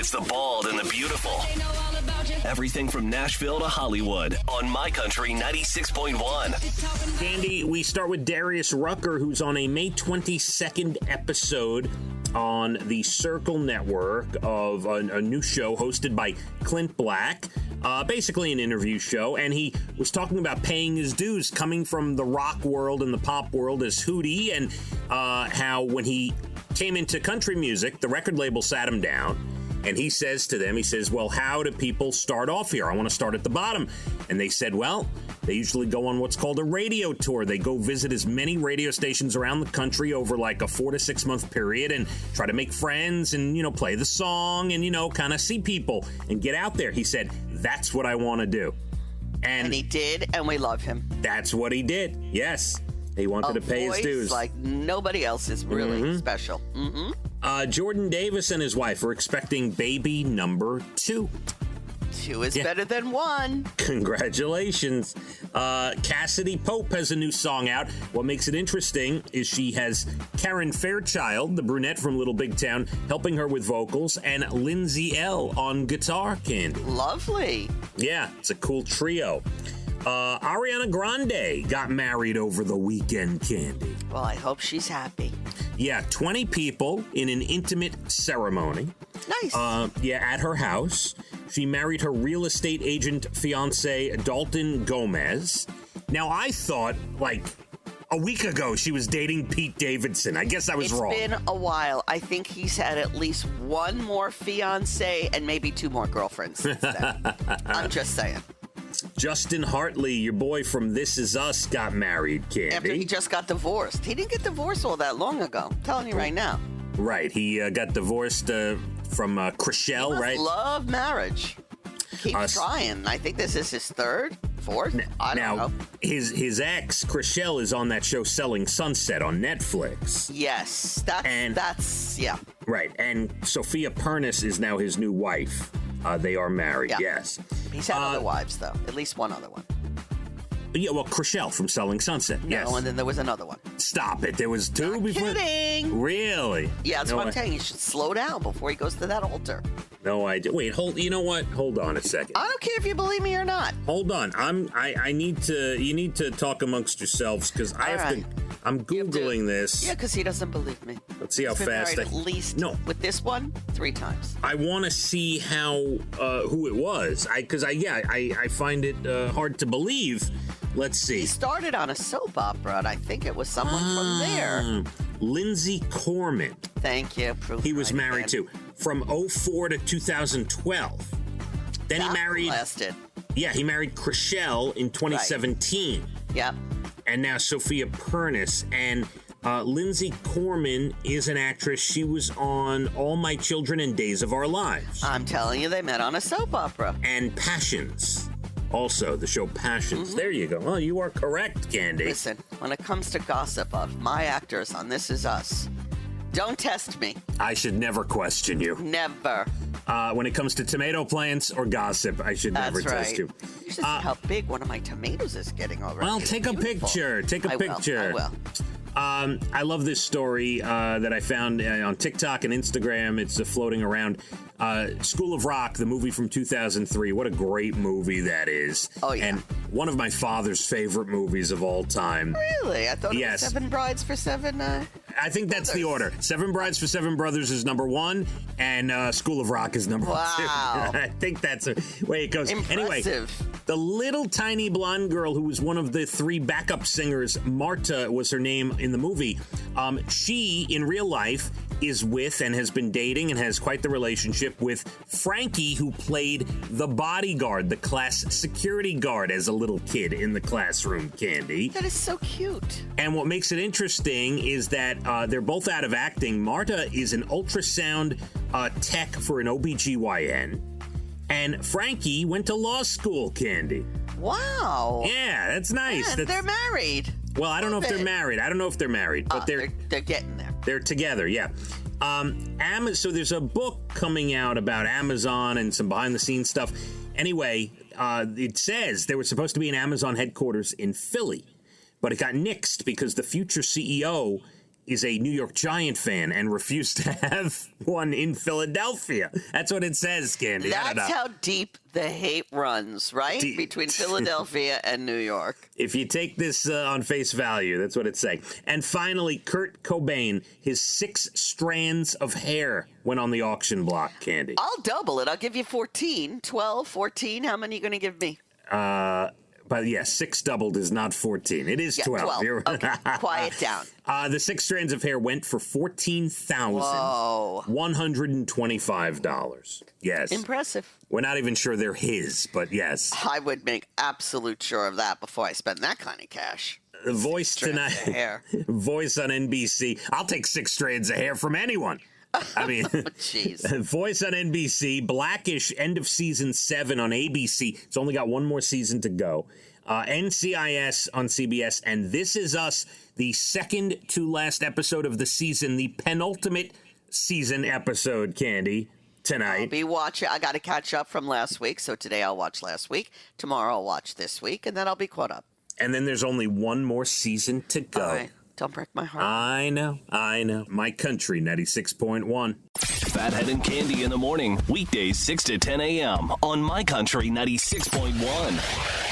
It's the bald and the beautiful. Everything from Nashville to Hollywood on My Country 96.1. Cande, we start with Darius Rucker, who's on a May 22nd episode on the Circle Network of a new show hosted by Clint Black, basically an interview show, and he was talking about paying his dues, coming from the rock world and the pop world as Hootie, and how when he came into country music, the record label sat him down, and he says to them, well, how do people start off here? I want to start at the bottom. And they said, well, they usually go on what's called a radio tour. They go visit as many radio stations around the country over like a 4 to 6 month period and try to make friends and, play the song and, kind of see people and get out there. He said, that's what I want to do. And he did, and we love him. That's what he did. Yes. He wanted to pay his dues. Like nobody else is really special. Mm-hmm. Jordan Davis and his wife are expecting baby number 2. 2 is better than 1. Congratulations. Cassidy Pope has a new song out. What makes it interesting is she has Karen Fairchild, the brunette from Little Big Town, helping her with vocals, and Lindsay L. on guitar, Cande. Lovely. Yeah, it's a cool trio. Ariana Grande got married over the weekend, Cande. Well, I hope she's happy. Yeah, 20 people in an intimate ceremony. Nice. At her house. She married her real estate agent fiance, Dalton Gomez. Now, I thought, a week ago, she was dating Pete Davidson. I guess I was wrong. It's been a while. I think he's had at least 1 more fiance and maybe 2 more girlfriends since then. I'm just saying. Justin Hartley, your boy from This Is Us, got married, Cande. After he just got divorced. He didn't get divorced all that long ago. I'm telling you right now. Right. He got divorced from Chriselle, right? Love marriage. Keep trying. I think this is his 3rd, 4th. I don't know. His ex, Chriselle, is on that show Selling Sunset on Netflix. Yes. That's yeah. Right. And Sophia Pernis is now his new wife. They are married, yes. He's had other wives, though. At least one other one. Yeah, well, Chriselle from Selling Sunset, yes. No, and then there was another one. Stop it. There was 2 before? Kidding. Really? Yeah, that's what I'm saying. He should slow down before he goes to that altar. No idea. Wait, you know what? Hold on a second. I don't care if you believe me or not. Hold on. You need to talk amongst yourselves, because I'm Googling this. Yeah, because he doesn't believe me. Let's see how fast at least with this one 3 times. I want to see who it was. I find it hard to believe. Let's see. He started on a soap opera, and I think it was someone from there. Lindsay Corman. Thank you. He was married to from 2004 to 2012. Then he married. Lasted. Yeah, he married Chriselle in 2017. Right. Yep. And now Sophia Pernis. And Lindsay Corman is an actress. She was on All My Children and Days of Our Lives. I'm telling you, they met on a soap opera. And Passions. Also, the show Passions. Mm-hmm. There you go. Oh, you are correct, Cande. Listen, when it comes to gossip of my actors on This Is Us, don't test me. I should never question you. Never. When it comes to tomato plants or gossip, I should never test you. You should see how big one of my tomatoes is getting already. Well, take a picture. Take a picture. I will. I love this story that I found on TikTok and Instagram. It's floating around. School of Rock, the movie from 2003. What a great movie that is. Oh, yeah. And one of my father's favorite movies of all time. Really? I thought it was 7 Brides for 7... I think that's the order. 7 Brides for 7 Brothers is number 1, and School of Rock is number 2. I think that's the way it goes. Impressive. Anyway, the little tiny blonde girl who was one of the 3 backup singers, Marta was her name in the movie, she, in real life, is with and has been dating and has quite the relationship with Frankie, who played the bodyguard, the class security guard as a little kid in the classroom, Cande. That is so cute. And what makes it interesting is that they're both out of acting. Marta is an ultrasound tech for an OBGYN. And Frankie went to law school, Cande. Wow. Yeah, that's nice. Yeah, they're married. Well, I don't know if they're married. But they're getting there. They're together, yeah. So there's a book coming out about Amazon and some behind-the-scenes stuff. Anyway, it says there was supposed to be an Amazon headquarters in Philly, but it got nixed because the future CEO is a New York Giant fan and refused to have one in Philadelphia. That's what it says, Cande. That's how deep the hate runs, right? Between Philadelphia and New York. If you take this on face value, that's what it's saying. And finally, Kurt Cobain, his 6 strands of hair went on the auction block, Cande. I'll double it. I'll give you 14, 12, 14. How many are you going to give me? But yeah, 6 doubled is not 14. It is 12. Okay, quiet down. The 6 strands of hair went for $14,125. Yes. Impressive. We're not even sure they're his, but yes. I would make absolute sure of that before I spend that kind of cash. The Voice tonight. Voice on NBC. I'll take 6 strands of hair from anyone. I mean, Voice on NBC, Blackish, end of season 7 on ABC. It's only got one more season to go. NCIS on CBS, and This Is Us, the second to last episode of the season, the penultimate season episode, Cande, tonight. I'll be watching. I got to catch up from last week, so today I'll watch last week. Tomorrow I'll watch this week, and then I'll be caught up. And then there's only one more season to go. All right. Don't break my heart. I know. My Country 96.1. Phathead and Cande in the morning, weekdays 6 to 10 a.m. on My Country 96.1.